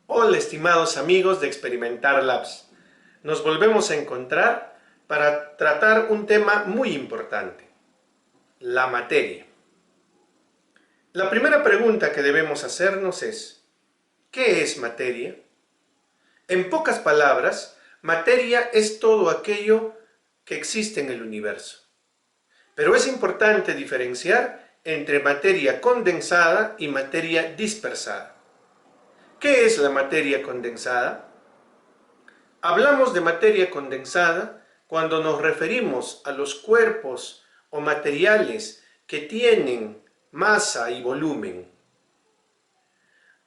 Hola estimados amigos de Experimentar Labs. Nos volvemos a encontrar para tratar un tema muy importante, la materia. La primera pregunta que debemos hacernos es, ¿qué es materia? En pocas palabras, materia es todo aquello que existe en el universo. Pero es importante diferenciar entre materia condensada y materia dispersada. ¿Qué es la materia condensada? Hablamos de materia condensada cuando nos referimos a los cuerpos o materiales que tienen masa y volumen.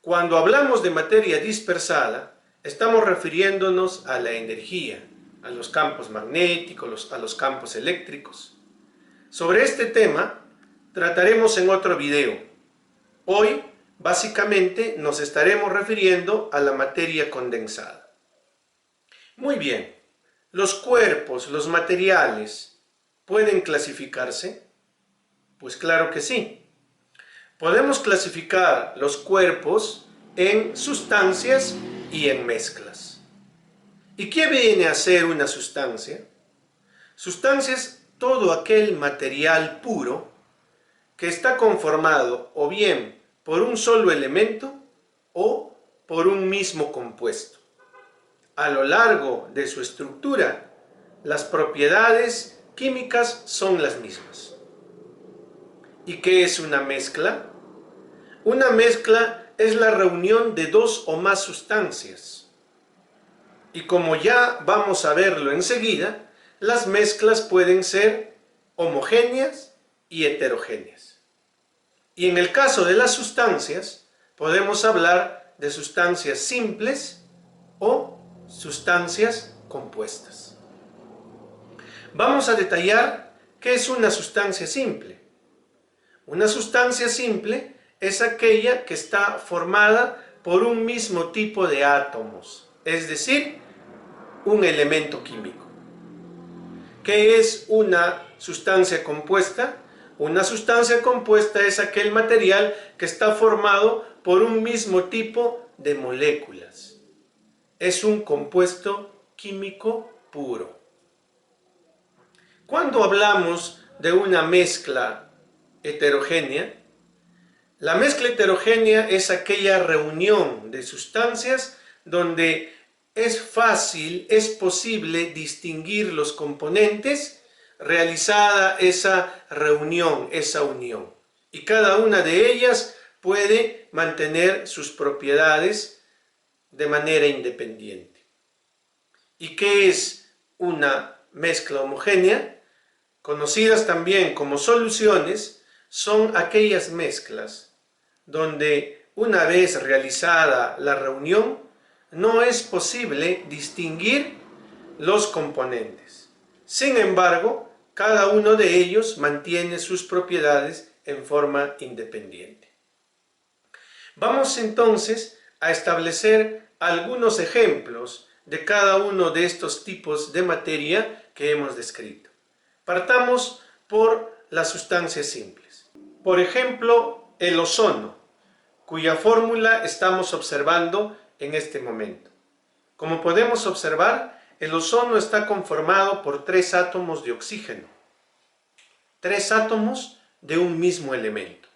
Cuando hablamos de materia dispersada, estamos refiriéndonos a la energía, a los campos magnéticos, a los campos eléctricos. Sobre este tema trataremos en otro video. Hoy, básicamente, nos estaremos refiriendo a la materia condensada. Muy bien, ¿los cuerpos, los materiales, pueden clasificarse? Pues claro que sí. Podemos clasificar los cuerpos en sustancias y en mezclas. ¿Y qué viene a ser una sustancia? Sustancia es todo aquel material puro que está conformado o bien por un solo elemento o por un mismo compuesto. A lo largo de su estructura, las propiedades químicas son las mismas. ¿Y qué es una mezcla? Una mezcla es la reunión de dos o más sustancias. Y como ya vamos a verlo enseguida, las mezclas pueden ser homogéneas y heterogéneas. Y en el caso de las sustancias, podemos hablar de sustancias simples o sustancias compuestas. Vamos a detallar qué es una sustancia simple. Una sustancia simple es aquella que está formada por un mismo tipo de átomos, es decir, un elemento químico. ¿Qué es una sustancia compuesta? Una sustancia compuesta es aquel material que está formado por un mismo tipo de moléculas. Es un compuesto químico puro. Cuando hablamos de una mezcla heterogénea, la mezcla heterogénea es aquella reunión de sustancias donde es fácil, es posible distinguir los componentes realizada esa reunión, esa unión. Y cada una de ellas puede mantener sus propiedades de manera independiente. ¿Y qué es una mezcla homogénea? Conocidas también como soluciones, son aquellas mezclas donde una vez realizada la reunión no es posible distinguir los componentes. Sin embargo, cada uno de ellos mantiene sus propiedades en forma independiente. Vamos entonces a establecer algunos ejemplos de cada uno de estos tipos de materia que hemos descrito. Partamos por las sustancias simples. Por ejemplo, el ozono, cuya fórmula estamos observando en este momento. Como podemos observar, el ozono está conformado por 3 átomos de oxígeno, 3 átomos de un mismo elemento.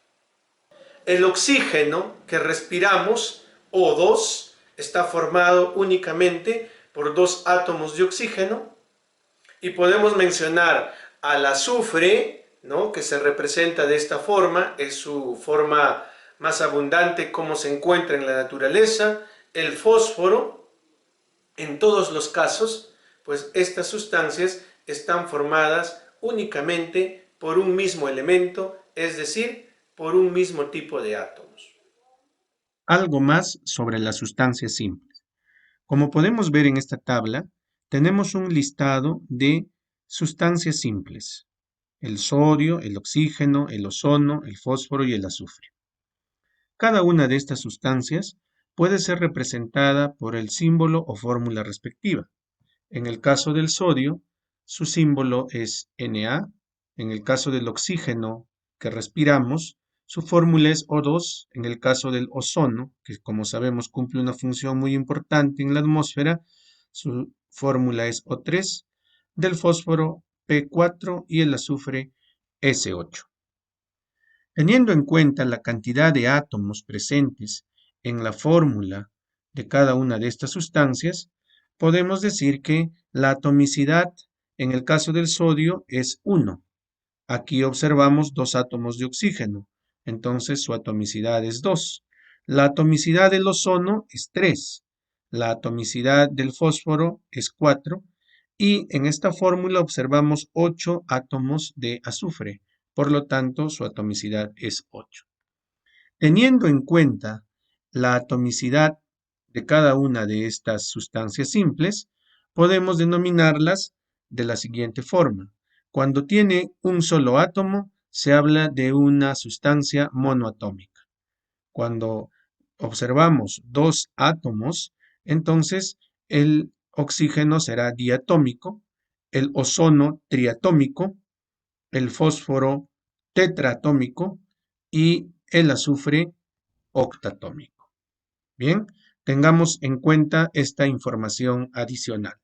El oxígeno que respiramos, O2, está formado únicamente por 2 átomos de oxígeno, y podemos mencionar al azufre, ¿no?, que se representa de esta forma, es su forma más abundante como se encuentra en la naturaleza, el fósforo. En todos los casos, pues estas sustancias están formadas únicamente por un mismo elemento, es decir, por un mismo tipo de átomos. Algo más sobre las sustancias simples. Como podemos ver en esta tabla, tenemos un listado de sustancias simples: el sodio, el oxígeno, el ozono, el fósforo y el azufre. Cada una de estas sustancias puede ser representada por el símbolo o fórmula respectiva. En el caso del sodio, su símbolo es Na. En el caso del oxígeno que respiramos, Su fórmula es O2. En el caso del ozono, que como sabemos cumple una función muy importante en la atmósfera, su fórmula es O3, del fósforo P4 y el azufre S8. Teniendo en cuenta la cantidad de átomos presentes en la fórmula de cada una de estas sustancias, podemos decir que la atomicidad en el caso del sodio es 1. Aquí observamos dos átomos de oxígeno, entonces su atomicidad es 2. La atomicidad del ozono es 3. La atomicidad del fósforo es 4. Y en esta fórmula observamos 8 átomos de azufre, por lo tanto su atomicidad es 8. Teniendo en cuenta la atomicidad de cada una de estas sustancias simples, podemos denominarlas de la siguiente forma. Cuando tiene un solo átomo, se habla de una sustancia monoatómica. Cuando observamos dos átomos, entonces el oxígeno será diatómico, el ozono triatómico, el fósforo tetraatómico y el azufre octatómico. Bien, tengamos en cuenta esta información adicional.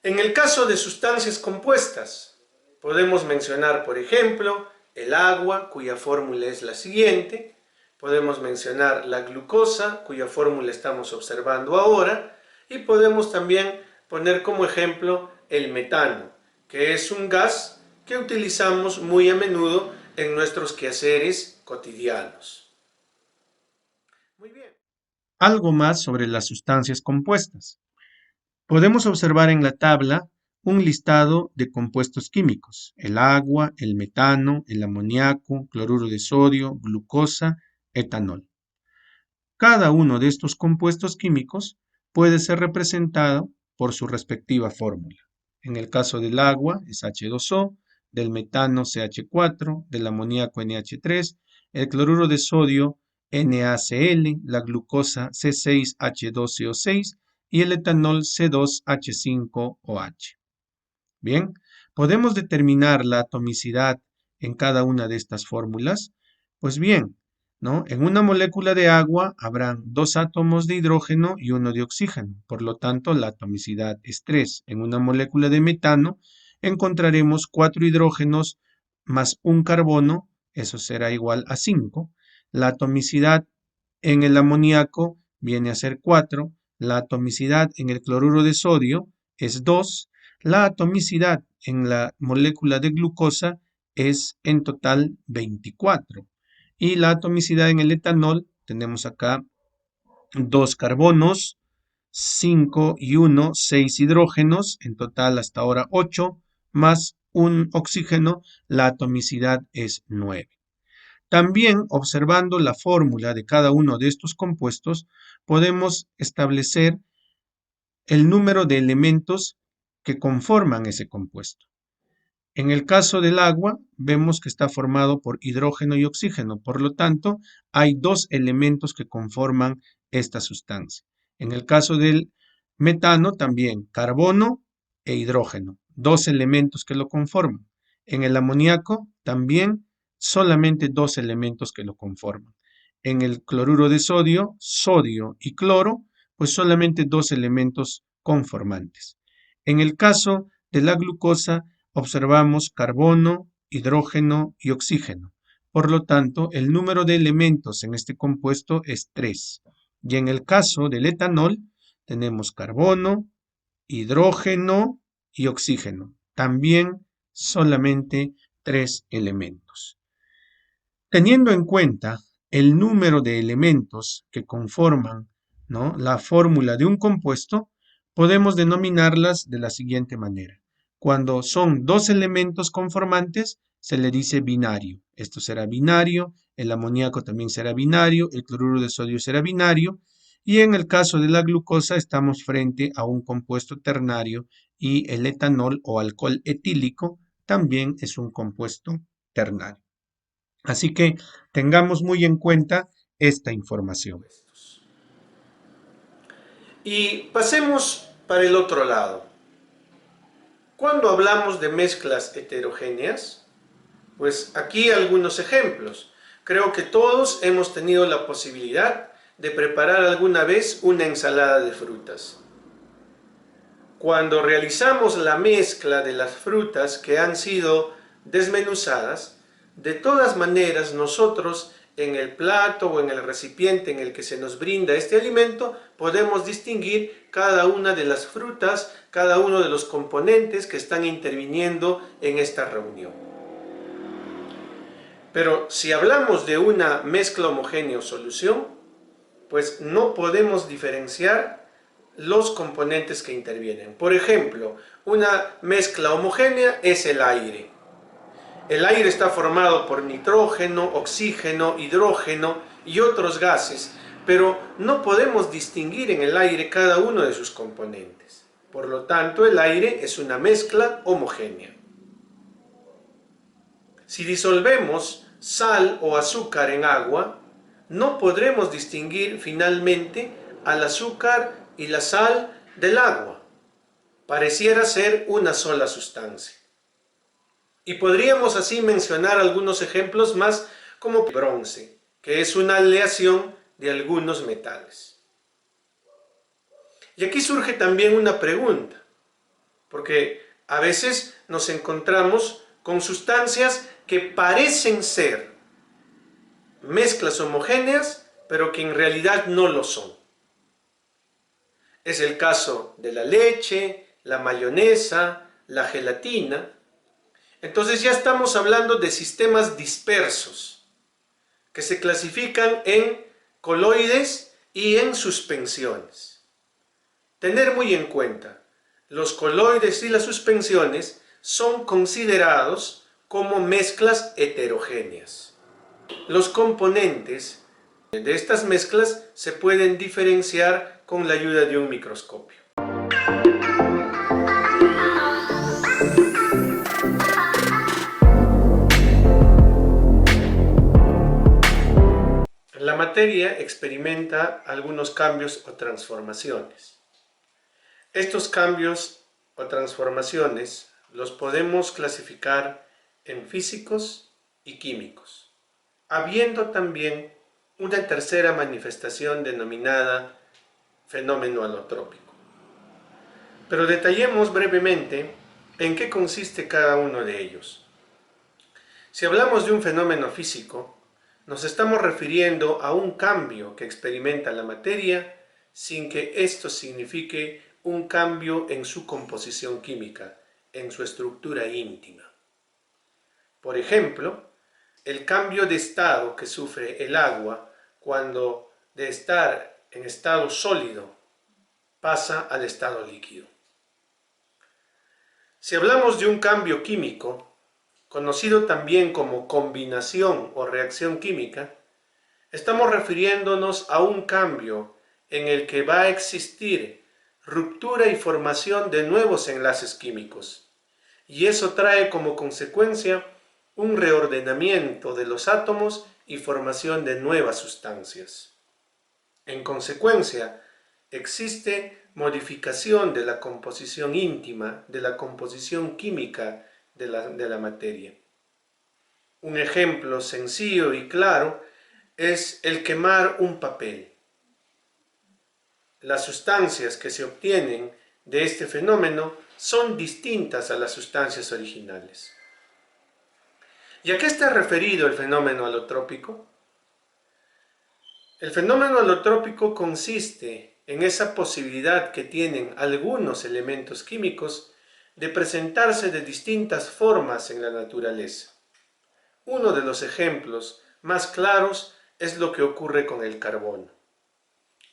En el caso de sustancias compuestas, podemos mencionar, por ejemplo, el agua, cuya fórmula es la siguiente. Podemos mencionar la glucosa, cuya fórmula estamos observando ahora. Y podemos también poner como ejemplo el metano, que es un gas que utilizamos muy a menudo en nuestros quehaceres cotidianos. Muy bien. Algo más sobre las sustancias compuestas. Podemos observar en la tabla un listado de compuestos químicos: el agua, el metano, el amoníaco, cloruro de sodio, glucosa, etanol. Cada uno de estos compuestos químicos puede ser representado por su respectiva fórmula. En el caso del agua es H2O, del metano CH4, del amoníaco NH3, el cloruro de sodio NaCl, la glucosa C6H12O6 y el etanol C2H5OH. Bien, ¿podemos determinar la atomicidad en cada una de estas fórmulas? Pues bien, ¿no? En una molécula de agua habrán dos átomos de hidrógeno y uno de oxígeno, por lo tanto la atomicidad es 3. En una molécula de metano encontraremos 4 hidrógenos más un carbono, eso será igual a 5. La atomicidad en el amoníaco viene a ser 4. La atomicidad en el cloruro de sodio es 2. La atomicidad en la molécula de glucosa es en total 24. Y la atomicidad en el etanol, tenemos acá 2 carbonos, 5 y 1, 6 hidrógenos, en total hasta ahora 8, más un oxígeno, la atomicidad es 9. También, observando la fórmula de cada uno de estos compuestos, podemos establecer el número de elementos que conforman ese compuesto. En el caso del agua, vemos que está formado por hidrógeno y oxígeno, por lo tanto, hay dos elementos que conforman esta sustancia. En el caso del metano, también carbono e hidrógeno, dos elementos que lo conforman. En el amoníaco, también solamente dos elementos que lo conforman. En el cloruro de sodio, sodio y cloro, pues solamente dos elementos conformantes. En el caso de la glucosa, observamos carbono, hidrógeno y oxígeno. Por lo tanto, el número de elementos en este compuesto es 3. Y en el caso del etanol, tenemos carbono, hidrógeno y oxígeno. También solamente 3 elementos. Teniendo en cuenta el número de elementos que conforman, ¿no?, la fórmula de un compuesto, podemos denominarlas de la siguiente manera. Cuando son dos elementos conformantes, se le dice binario. Esto será binario, el amoníaco también será binario, el cloruro de sodio será binario, y en el caso de la glucosa estamos frente a un compuesto ternario y el etanol o alcohol etílico también es un compuesto ternario. Así que tengamos muy en cuenta esta información. Y pasemos para el otro lado. Cuando hablamos de mezclas heterogéneas, Pues aquí algunos ejemplos. Creo que todos hemos tenido la posibilidad de preparar alguna vez una ensalada de frutas. Cuando realizamos la mezcla de las frutas que han sido desmenuzadas, de todas maneras nosotros en el plato o en el recipiente en el que se nos brinda este alimento podemos distinguir cada una de las frutas, cada uno de los componentes que están interviniendo en esta reunión. Pero si hablamos de una mezcla homogénea o solución, pues no podemos diferenciar los componentes que intervienen. Por ejemplo, una mezcla homogénea es el aire. El aire está formado por nitrógeno, oxígeno, hidrógeno y otros gases, pero no podemos distinguir en el aire cada uno de sus componentes. Por lo tanto, el aire es una mezcla homogénea. Si disolvemos sal o azúcar en agua, no podremos distinguir finalmente al azúcar y la sal del agua. Pareciera ser una sola sustancia. Y podríamos así mencionar algunos ejemplos más, como bronce, que es una aleación de algunos metales. Y aquí surge también una pregunta, porque a veces nos encontramos con sustancias que parecen ser mezclas homogéneas, pero que en realidad no lo son. Es el caso de la leche, la mayonesa, la gelatina. Entonces ya estamos hablando de sistemas dispersos, que se clasifican en coloides y en suspensiones. Tener muy en cuenta, los coloides y las suspensiones son considerados como mezclas heterogéneas. Los componentes de estas mezclas se pueden diferenciar con la ayuda de un microscopio. La materia experimenta algunos cambios o transformaciones. Estos cambios o transformaciones los podemos clasificar en físicos y químicos, habiendo también una tercera manifestación denominada fenómeno alotrópico. Pero detallemos brevemente en qué consiste cada uno de ellos. Si hablamos de un fenómeno físico, nos estamos refiriendo a un cambio que experimenta la materia sin que esto signifique un cambio en su composición química, en su estructura íntima. Por ejemplo, el cambio de estado que sufre el agua cuando de estar en estado sólido pasa al estado líquido. Si hablamos de un cambio químico, conocido también como combinación o reacción química, estamos refiriéndonos a un cambio en el que va a existir ruptura y formación de nuevos enlaces químicos, y eso trae como consecuencia un reordenamiento de los átomos y formación de nuevas sustancias. En consecuencia, existe modificación de la composición íntima, de la composición química de la materia. Un ejemplo sencillo y claro es el quemar un papel. Las sustancias que se obtienen de este fenómeno son distintas a las sustancias originales. ¿Y a qué está referido el fenómeno alotrópico? El fenómeno alotrópico consiste en esa posibilidad que tienen algunos elementos químicos de presentarse de distintas formas en la naturaleza. Uno de los ejemplos más claros es lo que ocurre con el carbono.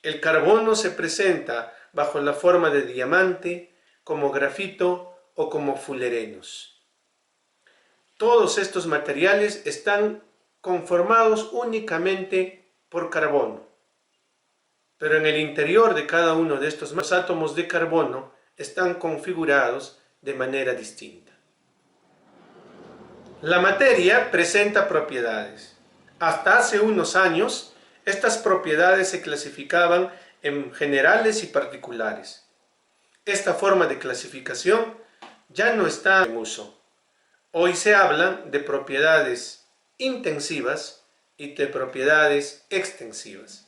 El carbono se presenta bajo la forma de diamante, como grafito o como fullerenos. Todos estos materiales están conformados únicamente por carbono, pero en el interior de cada uno de estos átomos de carbono están configurados de manera distinta. La materia presenta propiedades. Hasta hace unos años, estas propiedades se clasificaban en generales y particulares. Esta forma de clasificación ya no está en uso. Hoy se hablan de propiedades intensivas y de propiedades extensivas.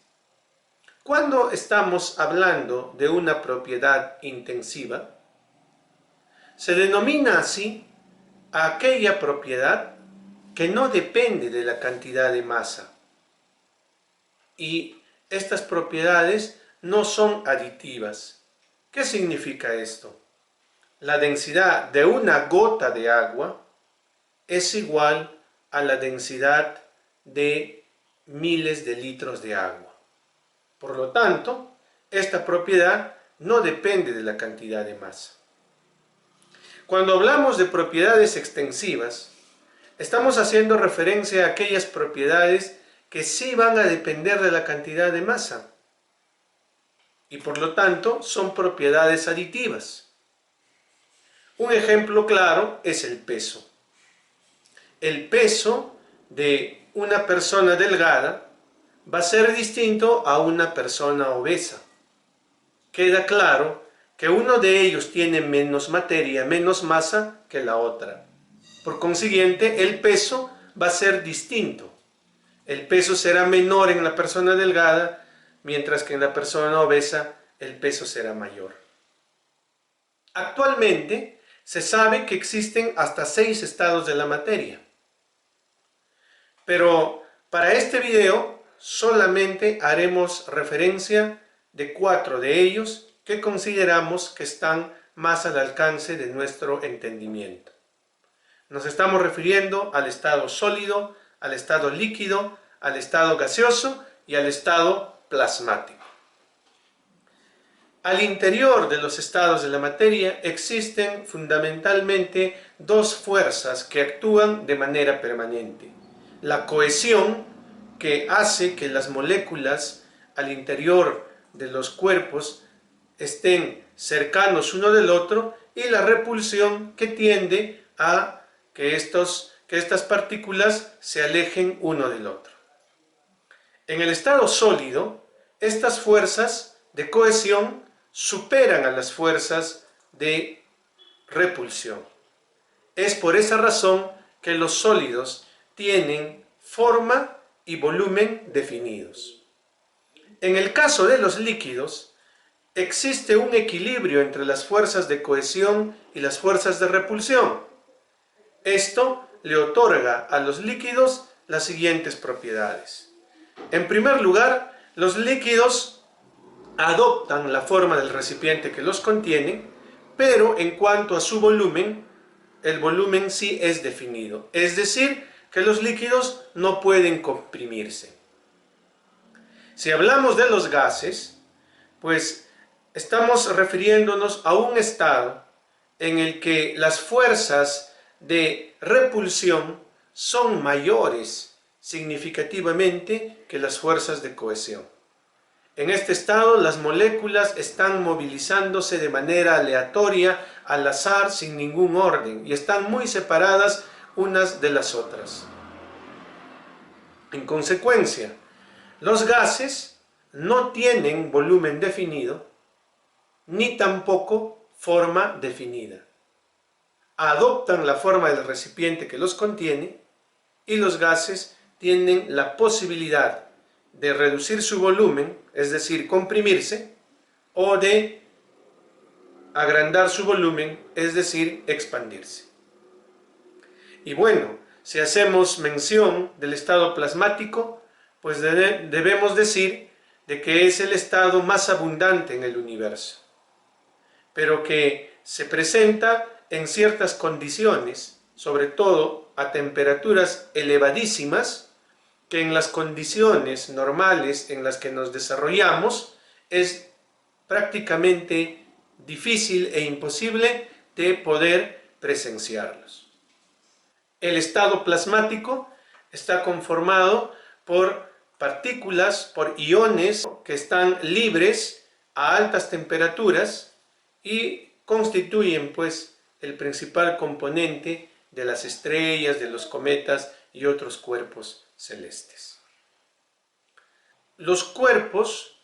Cuando estamos hablando de una propiedad intensiva, se denomina así a aquella propiedad que no depende de la cantidad de masa. Y estas propiedades no son aditivas. ¿Qué significa esto? La densidad de una gota de agua es igual a la densidad de miles de litros de agua. Por lo tanto, esta propiedad no depende de la cantidad de masa. Cuando hablamos de propiedades extensivas, estamos haciendo referencia a aquellas propiedades que sí van a depender de la cantidad de masa y por lo tanto son propiedades aditivas. Un ejemplo claro es el peso. El peso de una persona delgada va a ser distinto a una persona obesa. Queda claro que uno de ellos tiene menos materia, menos masa que la otra. Por consiguiente, el peso va a ser distinto. El peso será menor en la persona delgada, mientras que en la persona obesa el peso será mayor. Actualmente se sabe que existen hasta 6 estados de la materia. Pero para este video solamente haremos referencia de 4 de ellos que consideramos que están más al alcance de nuestro entendimiento. Nos estamos refiriendo al estado sólido, al estado líquido, al estado gaseoso y al estado plasmático. Al interior de los estados de la materia existen fundamentalmente 2 fuerzas que actúan de manera permanente. La cohesión, que hace que las moléculas al interior de los cuerpos estén cercanos uno del otro, y la repulsión, que tiende a que estas partículas se alejen uno del otro. En el estado sólido, estas fuerzas de cohesión superan a las fuerzas de repulsión. Es por esa razón que los sólidos tienen forma y volumen definidos. En el caso de los líquidos, existe un equilibrio entre las fuerzas de cohesión y las fuerzas de repulsión. Esto le otorga a los líquidos las siguientes propiedades. En primer lugar, los líquidos adoptan la forma del recipiente que los contiene, pero en cuanto a su volumen, el volumen sí es definido. Es decir, que los líquidos no pueden comprimirse. Si hablamos de los gases, pues estamos refiriéndonos a un estado en el que las fuerzas de repulsión son mayores significativamente que las fuerzas de cohesión. En este estado, las moléculas están movilizándose de manera aleatoria, al azar, sin ningún orden, y están muy separadas unas de las otras. En consecuencia, los gases no tienen volumen definido, ni tampoco forma definida. Adoptan la forma del recipiente que los contiene, y los gases tienen la posibilidad de reducir su volumen, es decir, comprimirse, o de agrandar su volumen, es decir, expandirse. Y bueno, si hacemos mención del estado plasmático, pues debemos decir de que es el estado más abundante en el universo, pero que se presenta en ciertas condiciones, sobre todo a temperaturas elevadísimas, que en las condiciones normales en las que nos desarrollamos es prácticamente difícil e imposible de poder presenciarlos. El estado plasmático está conformado por partículas, por iones que están libres a altas temperaturas y constituyen pues el principal componente de las estrellas, de los cometas y otros cuerpos celestes. Los cuerpos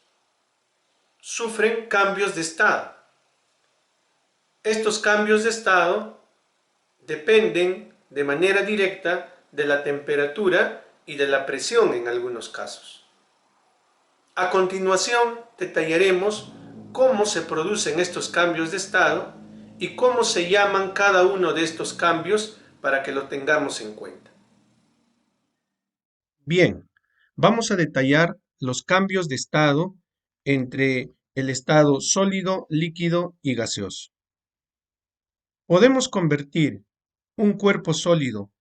sufren cambios de estado. Estos cambios de estado dependen de manera directa de la temperatura y de la presión en algunos casos. A continuación, detallaremos cómo se producen estos cambios de estado y cómo se llaman cada uno de estos cambios para que lo tengamos en cuenta. Bien, vamos a detallar los cambios de estado entre el estado sólido, líquido y gaseoso. ¿Podemos convertir un cuerpo sólido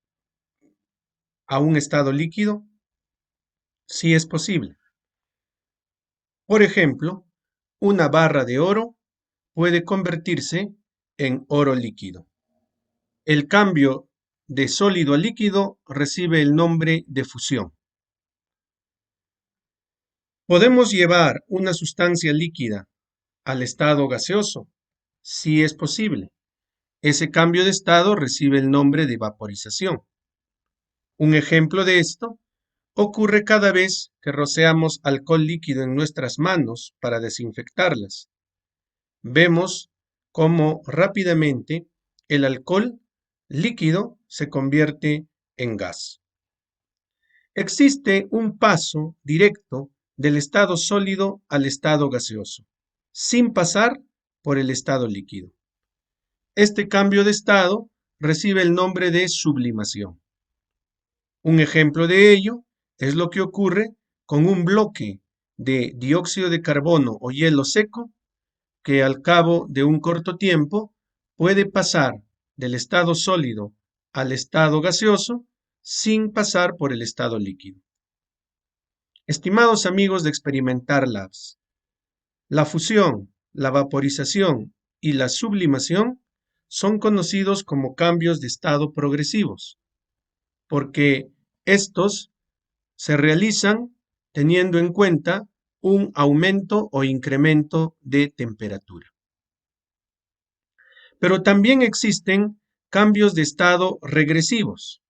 a un estado líquido? Sí es posible. Por ejemplo, una barra de oro puede convertirse en oro líquido. El cambio de sólido a líquido recibe el nombre de fusión. ¿Podemos llevar una sustancia líquida al estado gaseoso? Sí es posible. Ese cambio de estado recibe el nombre de vaporización. Un ejemplo de esto ocurre cada vez que rociamos alcohol líquido en nuestras manos para desinfectarlas. Vemos cómo rápidamente el alcohol líquido se convierte en gas. Existe un paso directo del estado sólido al estado gaseoso, sin pasar por el estado líquido. Este cambio de estado recibe el nombre de sublimación. Un ejemplo de ello es lo que ocurre con un bloque de dióxido de carbono o hielo seco que al cabo de un corto tiempo puede pasar del estado sólido al estado gaseoso sin pasar por el estado líquido. Estimados amigos de Experimentar Labs, la fusión, la vaporización y la sublimación son conocidos como cambios de estado progresivos, porque estos se realizan teniendo en cuenta un aumento o incremento de temperatura. Pero también existen cambios de estado regresivos.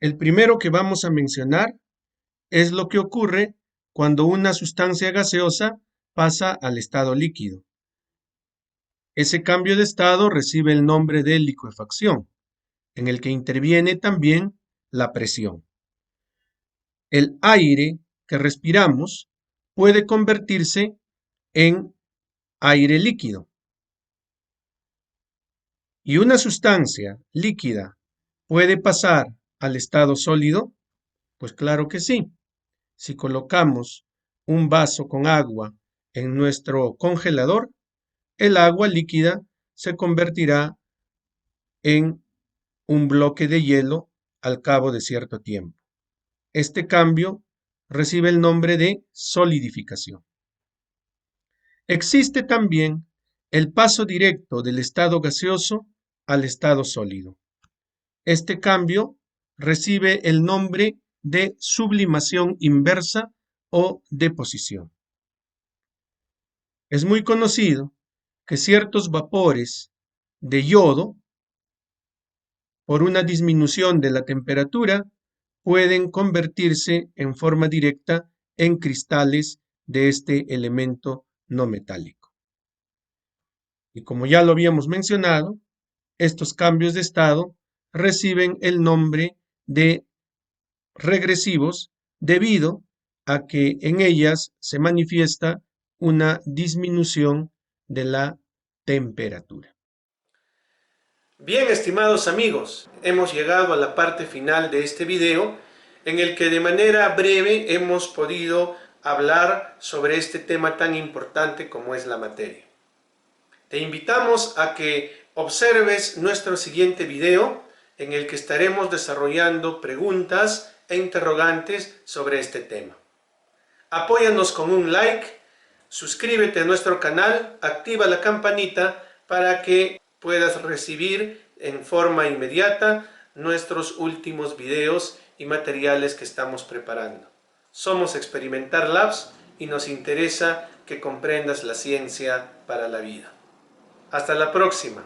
El primero que vamos a mencionar es lo que ocurre cuando una sustancia gaseosa pasa al estado líquido. Ese cambio de estado recibe el nombre de licuefacción, en el que interviene también la presión. El aire que respiramos puede convertirse en aire líquido. ¿Y una sustancia líquida puede pasar al estado sólido? Pues claro que sí. Si colocamos un vaso con agua en nuestro congelador, el agua líquida se convertirá en un bloque de hielo al cabo de cierto tiempo. Este cambio recibe el nombre de solidificación. Existe también el paso directo del estado gaseoso al estado sólido. Este cambio recibe el nombre de sublimación inversa o deposición. Es muy conocido que ciertos vapores de yodo, por una disminución de la temperatura, pueden convertirse en forma directa en cristales de este elemento no metálico. Y como ya lo habíamos mencionado, estos cambios de estado reciben el nombre de regresivos debido a que en ellas se manifiesta una disminución de la temperatura. Bien, estimados amigos, hemos llegado a la parte final de este video en el que de manera breve hemos podido hablar sobre este tema tan importante como es la materia. Te invitamos a que observes nuestro siguiente video en el que estaremos desarrollando preguntas e interrogantes sobre este tema. Apóyanos con un like, suscríbete a nuestro canal, activa la campanita para que puedas recibir en forma inmediata nuestros últimos videos y materiales que estamos preparando. Somos Experimentar Labs y nos interesa que comprendas la ciencia para la vida. Hasta la próxima.